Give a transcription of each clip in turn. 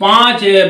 5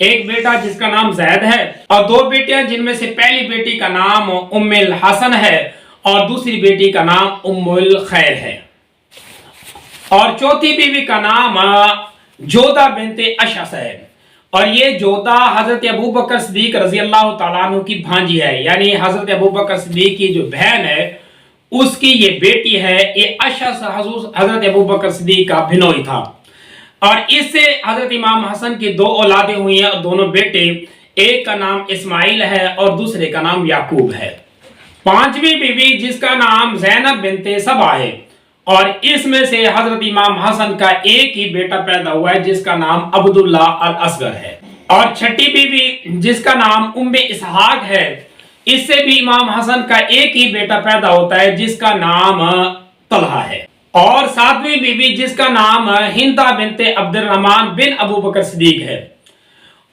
ایک بیٹا جس کا نام زید ہے اور دو بیٹیاں جن میں سے پہلی بیٹی کا نام ام الحسن ہے اور دوسری بیٹی کا نام ام الخیر ہے، اور چوتھی بیوی کا نام جودہ بنت اشعث ہے، اور یہ جودہ حضرت ابوبکر صدیق رضی اللہ تعالیٰ عنہ کی بھانجی ہے، یعنی حضرت ابوبکر صدیق کی جو بہن ہے اس کی یہ بیٹی ہے۔ یہ اشعث حضرت ابوبکر صدیق کا بھنوئی تھا، اور اس سے حضرت امام حسن کی دو اولادیں ہوئی ہیں، دونوں بیٹے، ایک کا نام اسماعیل ہے اور دوسرے کا نام یعقوب ہے۔ پانچویں بیوی جس کا نام زینب بنت سبا ہے، اور اس میں سے حضرت امام حسن کا ایک ہی بیٹا پیدا ہوا ہے جس کا نام عبداللہ الاصغر ہے، اور چھٹی بیوی جس کا نام ام اسحاق ہے، اس سے بھی امام حسن کا ایک ہی بیٹا پیدا ہوتا ہے جس کا نام طلحہ ہے، اور ساتویں بیوی جس کا نام ہندہ بنت عبد الرحمن بن ابوبکر صدیق ہے،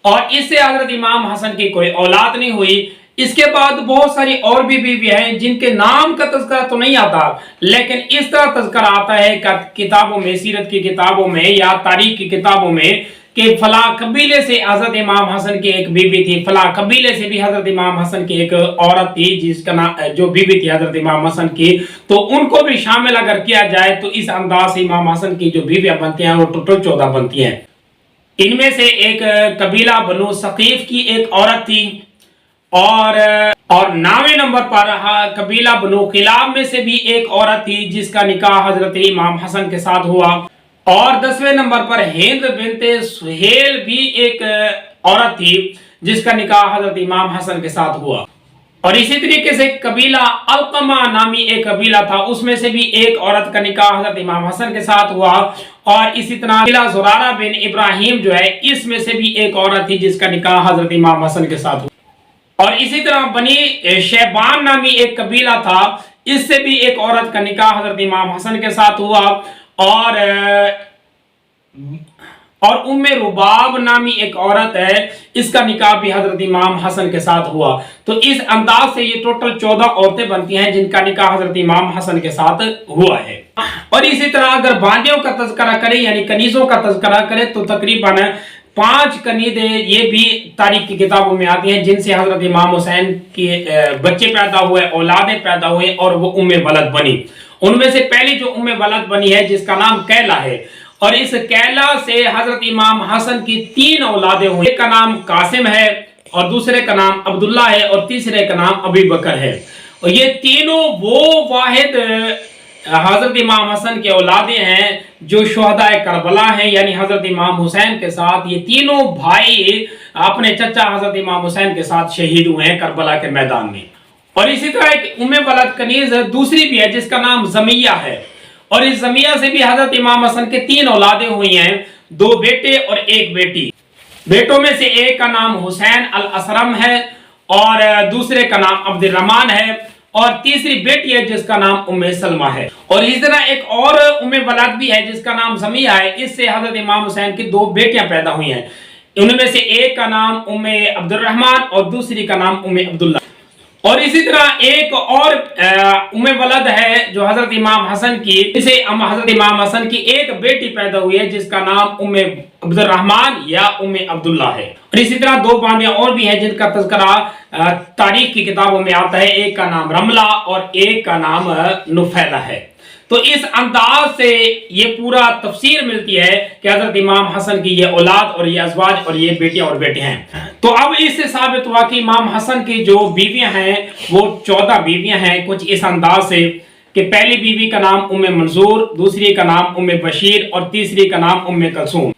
اور اس سے حضرت امام حسن کی کوئی اولاد نہیں ہوئی۔ اس کے بعد بہت ساری اور بھی بیوی ہیں جن کے نام کا تذکرہ تو نہیں آتا، لیکن اس طرح تذکرہ آتا ہے کتابوں میں، سیرت کی کتابوں میں یا تاریخ کی کتابوں میں، کہ فلاں قبیلے سے حضرت امام حسن کی ایک بیوی تھی، فلاں قبیلے سے بھی حضرت امام حسن کی ایک عورت تھی جس کا نام جو بیوی تھی حضرت امام حسن کی، تو ان کو بھی شامل اگر کیا جائے تو اس انداز سے امام حسن کی جو بیویاں بنتی ہیں وہ ٹوٹل 14 بنتی ہیں۔ ان میں سے ایک قبیلہ بنو ثقیف کی ایک عورت تھی، اور 9ویں نمبر پر قبیلہ بنو کلاب میں سے بھی ایک عورت تھی جس کا نکاح حضرت امام حسن کے ساتھ ہوا، اور 10ویں نمبر پر ہند بنت سہیل بھی ایک عورت تھی جس کا نکاح حضرت امام حسن کے ساتھ ہوا، اور اسی طریقے سے قبیلہ علقمہ نامی ایک قبیلہ تھا، اس میں سے بھی ایک عورت کا نکاح حضرت امام حسن کے ساتھ ہوا، اور اسی طرح قبیلہ زرارہ بن ابراہیم جو ہے اس میں سے بھی ایک عورت تھی جس کا نکاح حضرت امام حسن کے ساتھ ہوا، اور اسی طرح بنی شیبان نامی ایک قبیلہ تھا، اس سے بھی ایک عورت کا نکاح حضرت امام حسن کے ساتھ ہوا، اور ام رباب نامی ایک عورت ہے، اس کا نکاح بھی حضرت امام حسن کے ساتھ ہوا۔ تو اس انداز سے یہ ٹوٹل 14 عورتیں بنتی ہیں جن کا نکاح حضرت امام حسن کے ساتھ ہوا ہے۔ اور اسی طرح اگر بانجیوں کا تذکرہ کرے یعنی کنیزوں کا تذکرہ کرے تو تقریباً 5 کنیزیں یہ بھی تاریخ کی کتابوں میں آتی ہیں جن سے حضرت امام حسین کے بچے پیدا ہوئے، اولادیں پیدا ہوئے، اور وہ ام ولد بنی۔ ان میں سے پہلی جو ام ولد بنی ہے جس کا نام کیلا ہے، اور اس کیلا سے حضرت امام حسن کی 3 اولادیں ہوئی، ایک کا نام قاسم ہے اور دوسرے کا نام عبداللہ ہے اور تیسرے کا نام ابی بکر ہے، اور یہ تینوں وہ واحد حضرت امام حسن کے اولادیں ہیں جو شہداء کربلا ہیں، یعنی حضرت امام حسین کے ساتھ یہ تینوں بھائی اپنے چچا حضرت امام حسین کے ساتھ شہید ہوئے ہیں کربلا کے میدان میں۔ اور اسی طرح ایک ام ولد کنیز دوسری بھی ہے جس کا نام زمیہ ہے، اور اس زمیہ سے بھی حضرت امام حسن کے 3 اولادیں ہوئی ہیں، 2 بیٹے اور 1 بیٹی۔ بیٹوں میں سے ایک کا نام حسین الاسرم ہے اور دوسرے کا نام عبد الرحمن ہے، اور تیسری بیٹی ہے جس کا نام ام سلمہ ہے۔ اور اسی طرح ایک اور ام ولد بھی ہے جس کا نام زمیہ ہے، اس سے حضرت امام حسین کی 2 بیٹیاں پیدا ہوئی ہیں، ان میں سے ایک کا نام ام عبد الرحمن اور دوسری کا نام ام عبداللہ۔ اور اسی طرح ایک اور ام ولد ہے جو حضرت امام حسن کی، جسے حضرت امام حسن کی ایک بیٹی پیدا ہوئی ہے جس کا نام ام عبد الرحمن یا ام عبداللہ ہے۔ اور اسی طرح 2 باندیاں اور بھی ہیں جن کا تذکرہ تاریخ کی کتابوں میں آتا ہے، ایک کا نام رملہ اور ایک کا نام نفیلہ ہے۔ تو اس انداز سے یہ پورا تفسیر ملتی ہے کہ حضرت امام حسن کی یہ اولاد اور یہ ازواج اور یہ بیٹیاں اور بیٹے ہیں۔ تو اب اس سے ثابت ہوا کہ امام حسن کی جو بیویاں ہیں وہ 14 بیویاں ہیں، کچھ اس انداز سے کہ پہلی بیوی کا نام ام منظور، دوسری کا نام ام بشیر اور تیسری کا نام ام کلثوم،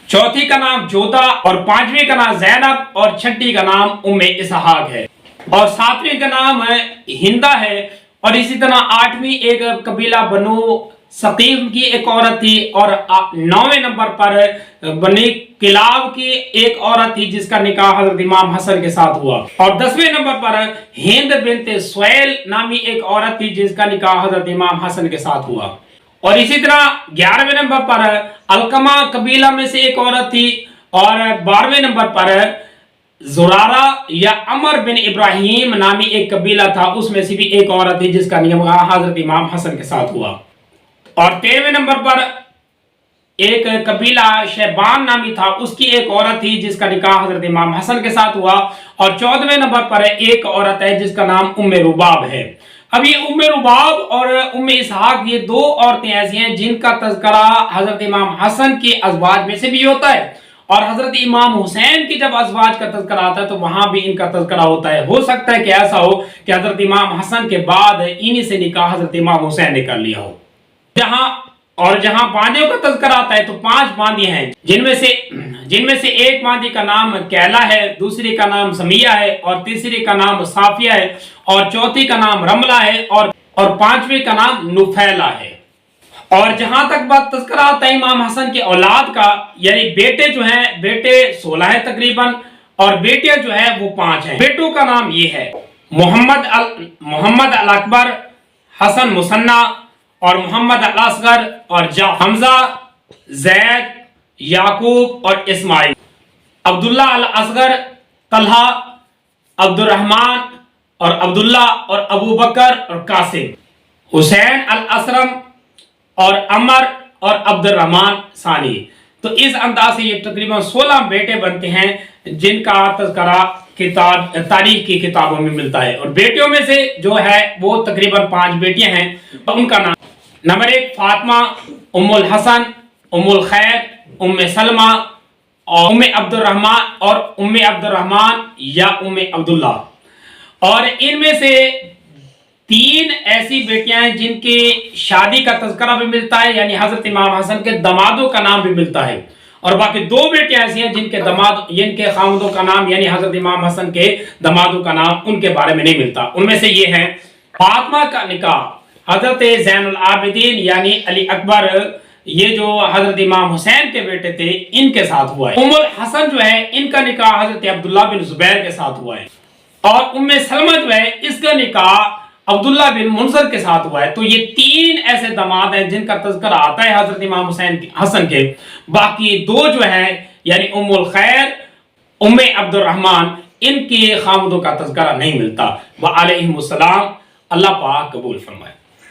چوتھی کا نام جودہ اور 5ویں کا نام زینب اور 6ٹھی کا نام ام اسحاق ہے، اور 7ویں کا نام ہندہ ہے، اور اسی طرح 8ویں ایک قبیلہ بنو ثقیف کی ایک عورت تھی، اور 9ویں نمبر پر بنی کلاب کی ایک عورت تھی جس کا نکاح حضرت امام حسن کے ساتھ ہوا، اور 10ویں نمبر پر ہند بنت سہیل نامی ایک عورت تھی جس کا نکاح حضرت امام حسن کے ساتھ ہوا، اور اسی طرح 11ویں نمبر پر علقمہ قبیلہ میں سے ایک عورت تھی، اور 12ویں نمبر پر زرارہ یا عمر بن ابراہیم نامی ایک قبیلہ تھا، اس میں سے بھی ایک عورت تھی جس کا نکاح حضرت امام حسن کے ساتھ ہوا، اور 13ویں نمبر پر ایک قبیلہ شیبان نامی تھا، اس کی ایک عورت تھی جس کا نکاح حضرت امام حسن کے ساتھ ہوا، اور 14ویں نمبر پر ایک عورت ہے جس کا نام ام رباب ہے۔ اب یہ ام رباب اور ام اسحاق یہ دو عورتیں ایسی ہیں جن کا تذکرہ حضرت امام حسن کے ازواج میں سے بھی ہوتا ہے، اور حضرت امام حسین کی جب ازواج کا تذکرہ آتا ہے تو وہاں بھی ان کا تذکرہ ہوتا ہے۔ ہو سکتا ہے کہ ایسا ہو کہ حضرت امام حسن کے بعد انہی سے نکاح حضرت امام حسین نے کر لیا ہو۔ جہاں باندیوں کا تذکرہ آتا ہے تو 5 باندی ہیں، جن میں سے ایک باندی کا نام کیلا ہے، دوسری کا نام سمیہ ہے، اور تیسری کا نام صافیہ ہے، اور چوتھی کا نام رملہ ہے، اور 5ویں کا نام نفیلہ ہے۔ اور جہاں تک بات تذکرہ آتا ہے امام حسن کے اولاد کا، یعنی بیٹے جو ہیں، بیٹے 16 ہیں تقریباً، اور بیٹیاں جو ہیں وہ 5 ہیں۔ بیٹوں کا نام یہ ہے: محمد الاکبر، حسن مثنیٰ، اور محمد الاصغر، اور حمزہ، زید، یعقوب اور اسماعیل، عبداللہ الاصغر، طلحہ، عبد الرحمن اور عبداللہ اور ابو بکر اور قاسم، حسین الاسرم اور عمر اور عبد الرحمن ثانی۔ تو اس انداز سے یہ تقریباً 16 بیٹے بنتے ہیں جن کا تذکرہ تاریخ کی کتابوں میں ملتا ہے، اور بیٹیوں میں سے جو ہے وہ تقریباً 5 بیٹیاں ہیں۔ ان کا نام: نمبر 1 فاطمہ، ام الحسن، ام الخیر، ام سلمہ، اور ام عبد الرحمن یا ام عبداللہ۔ اور ان میں سے 3 ایسی بیٹیاں ہیں جن کی شادی کا تذکرہ بھی ملتا ہے، یعنی حضرت امام حسن کے دمادوں کا نام بھی ملتا ہے، اور باقی 2 بیٹیاں ایسی ہیں جن کے خامدوں کا نام، یعنی حضرت امام حسن کے دمادوں کا نام ان کے بارے میں نہیں ملتا۔ ان میں سے یہ ہیں: فاطمہ کا نکاح حضرت زین العابدین یعنی علی اکبر، یہ جو حضرت امام حسین کے بیٹے تھے، ان کے ساتھ ہوا ہے۔ ام الحسن جو ہے ان کا نکاح حضرت عبداللہ بن زبیر کے ساتھ ہوا ہے، اور ام سلمہ جو ہے اس کا نکاح عبداللہ بن منذر کے ساتھ ہوا ہے۔ تو یہ 3 ایسے داماد ہیں جن کا تذکرہ آتا ہے حضرت امام حسن کے۔ باقی 2 جو ہیں یعنی ام الخیر، ام عبد الرحمن، ان کی خامدوں کا تذکرہ نہیں ملتا۔ وعلیہم السلام۔ اللہ پاک قبول فرمائے۔